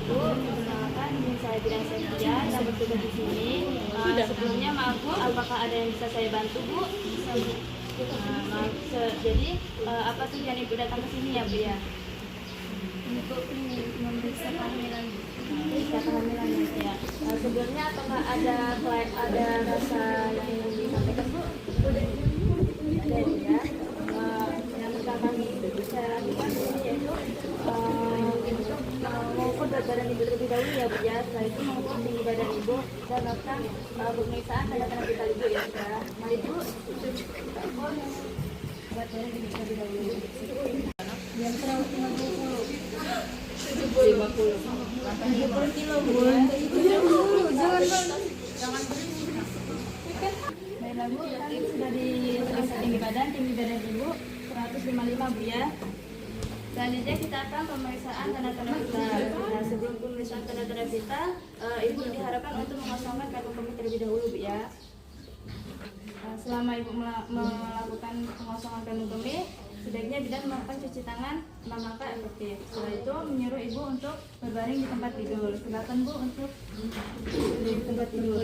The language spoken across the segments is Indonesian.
Ibu, perkenalkan ini saya Bidang Septia yang bertugas di sini. Sebelumnya maaf Bu, apakah ada yang bisa saya bantu Bu? Bisa Bu. Jadi apa tujuan Ibu datang ke sini ya Bu ya? Untuk memeriksa kehamilan. Memeriksa kehamilan ya. Sebelumnya apakah ada rasa yang ingin disampaikan Bu? Ada ya. Yang pertama saya lakukan di sini yaitu untuk mengukur berat badan Ibu terlebih dahulu ya Bu ya. Setelah itu mengukur tinggi badan Ibu dan melakukan pemeriksaan tanda-tanda vital Ibu ya. Mari Bu. Berat badan Ibu terlebih dahulu. Yang 150. 50 kilo Bu. Jangan Baiklah Bu, tadi sudah diperiksa tinggi badan Ibu 155 Bu ya. Selanjutnya kita akan pemeriksaan tanda-tanda vital. Nah, sebelum pemeriksaan tanda-tanda vital, Ibu diharapkan untuk mengosongkan kantong kemih terlebih dahulu Bu ya. Selama Ibu melakukan pengosongan kantong kemih, sebaiknya bidan melakukan cuci tangan 6 langkah efektif. Setelah itu menyuruh Ibu untuk berbaring di tempat tidur. Silakan Bu untuk di tempat tidur.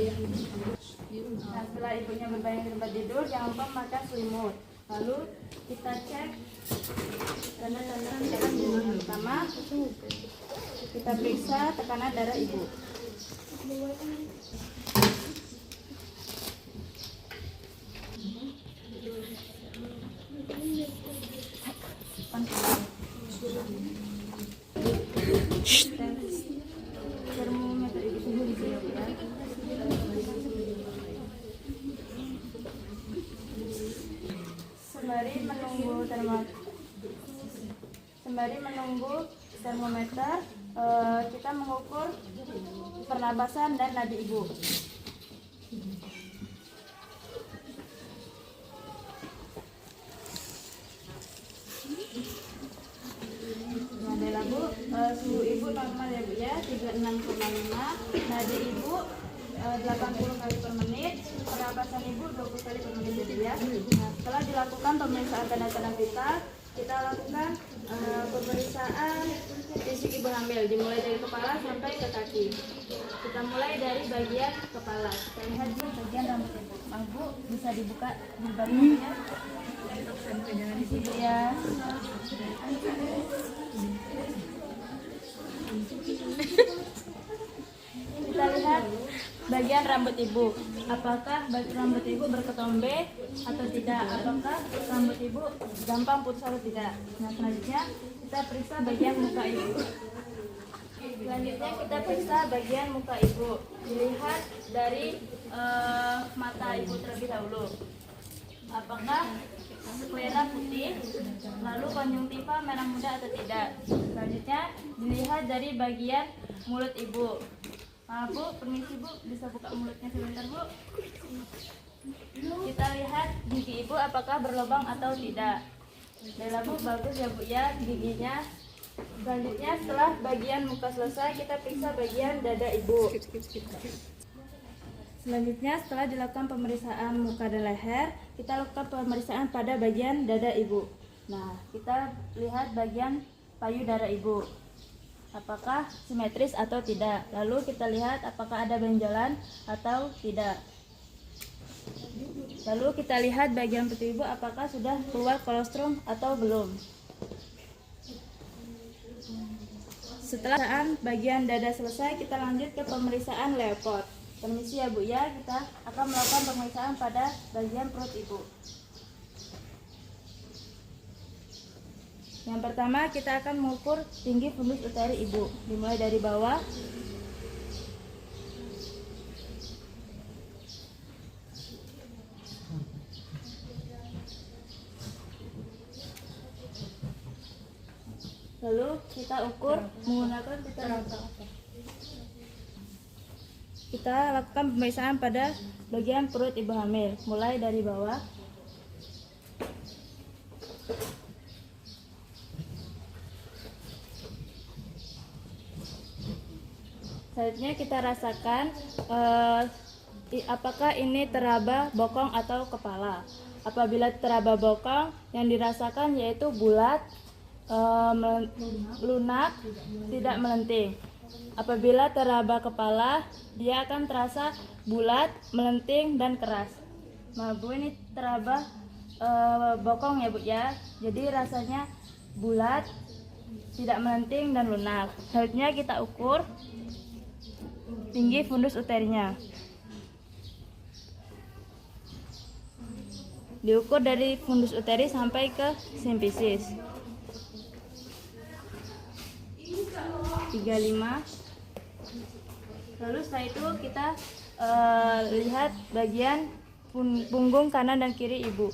Nah, setelah Ibunya berbaring di tempat tidur, jangan lupa memakai selimut. Lalu kita cek tanda-tanda tekanan yang pertama. Kita periksa tekanan darah Ibu. Termometer Ibu suhu di sini ya. Sembari menunggu termometer, kita mengukur pernapasan dan nadi Ibu. Nah, Bu, suhu Ibu normal ya Bu ya, 36,5, nadi Ibu 80 kali per menit, pernapasan Ibu 20 kali per menit ya. Nah, setelah dilakukan pemeriksaan tanda-tanda vital, kita lakukan pemeriksaan fisik Ibu hamil, dimulai dari kepala sampai ke kaki. Kita mulai dari bagian kepala. Kita lihat di bagian rambut Ibu. Maaf Bu, bisa dibuka di bagiannya. Di sini ya. Kita lihat bagian rambut Ibu. Apakah rambut Ibu berketombe atau tidak? Apakah rambut Ibu gampang putus atau tidak? Nah, selanjutnya kita periksa bagian muka Ibu. Selanjutnya kita periksa bagian muka Ibu. Dilihat dari mata Ibu terlebih dahulu. Apakah sklera putih, lalu konjungtiva merah muda atau tidak? Selanjutnya dilihat dari bagian mulut Ibu. Bu, permisi Bu, bisa buka mulutnya sebentar Bu. Kita lihat gigi Ibu apakah berlubang atau tidak. Baiklah Bu, bagus ya Bu ya giginya. Selanjutnya setelah bagian muka selesai, kita periksa bagian dada Ibu. Selanjutnya setelah dilakukan pemeriksaan muka dan leher, kita lakukan pemeriksaan pada bagian dada Ibu. Nah, kita lihat bagian payudara Ibu. Apakah simetris atau tidak. Lalu kita lihat apakah ada benjolan atau tidak. Lalu kita lihat bagian perut Ibu apakah sudah keluar kolostrum atau belum. Setelah bagian dada selesai, kita lanjut ke pemeriksaan leopard. Permisi ya Bu ya, kita akan melakukan pemeriksaan pada bagian perut Ibu. Yang pertama kita akan mengukur tinggi fundus uteri Ibu, dimulai dari bawah. Lalu kita ukur menggunakan pita rata. Kita lakukan pemeriksaan pada bagian perut Ibu hamil, mulai dari bawah. Selanjutnya kita rasakan apakah ini teraba, bokong atau kepala. Apabila teraba bokong, yang dirasakan yaitu bulat, lunak, tidak melenting. apabila teraba kepala, dia akan terasa bulat, melenting, dan keras. Nah, Bu, ini teraba bokong ya, Bu ya. Jadi rasanya bulat, tidak melenting dan lunak. Selanjutnya kita ukur tinggi fundus uterinya. Diukur dari fundus uteri sampai ke simfisis. 35. Lalu setelah itu kita lihat bagian punggung kanan dan kiri ibu.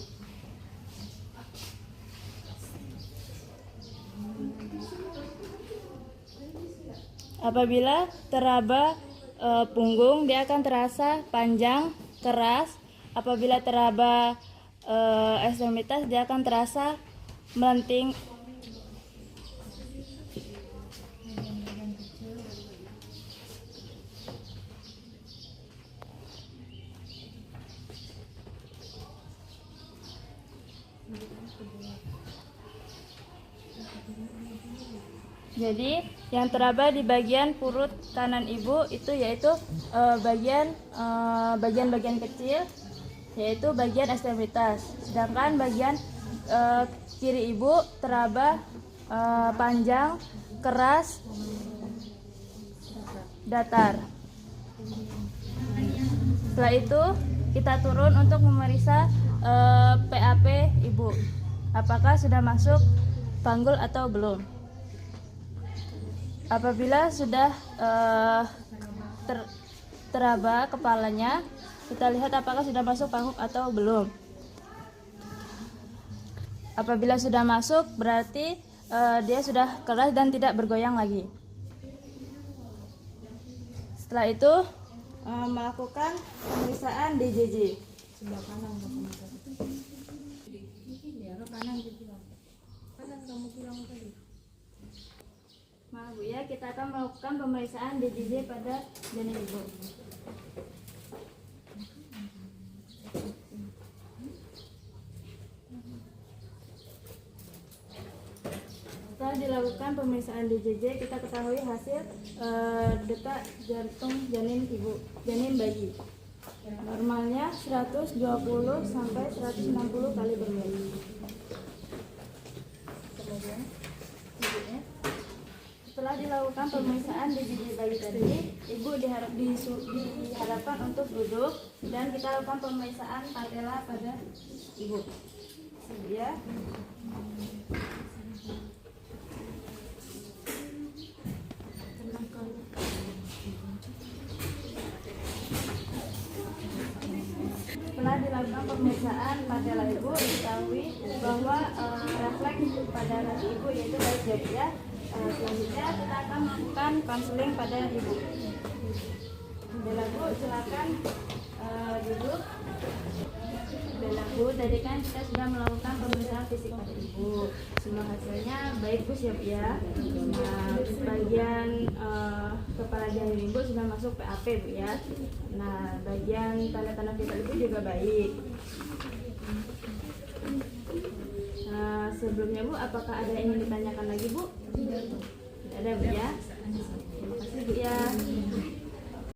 Apabila teraba punggung, dia akan terasa panjang, keras. Apabila teraba ekstremitas, dia akan terasa melenting. Jadi yang teraba di bagian perut kanan ibu itu yaitu bagian kecil, yaitu bagian ekstremitas. Sedangkan bagian kiri ibu teraba panjang, keras, datar. Setelah itu kita turun untuk memeriksa PAP ibu, apakah sudah masuk panggul atau belum. Apabila sudah teraba kepalanya, kita lihat apakah sudah masuk panggul atau belum. Apabila sudah masuk, berarti dia sudah keras dan tidak bergoyang lagi. Setelah itu melakukan pemeriksaan DJJ. Sebelah kanan kamu bilang tadi. Maaf Bu ya, kita akan melakukan pemeriksaan DJJ pada janin ibu. Setelah dilakukan pemeriksaan DJJ, kita ketahui hasil detak jantung janin ibu, janin bayi. Normalnya 120 sampai 160 kali per menit. Kemudian ibunya, setelah dilakukan pemeriksaan DJJ bayi tadi, ibu diharapkan untuk duduk dan kita lakukan pemeriksaan patella pada ibu. Ya. Setelah dilakukan pemeriksaan patella ibu, diketahui bahwa refleks pada nadi ibu yaitu baik jadi ya. Selanjutnya kita akan melakukan konseling pada ibu. Bella Bu, silakan duduk. Bella Bu, tadi kan kita sudah melakukan pemeriksaan fisik pada ibu. Semua hasilnya baik Bu, siap ya. Nah, bagian kepala janin ibu sudah masuk PAP Bu ya. Nah, bagian tanda-tanda vital ibu juga baik. Nah, sebelumnya Bu, apakah ada yang ingin ditanyakan lagi Bu? Tidak ada Bu ya. Terima kasih Bu ya.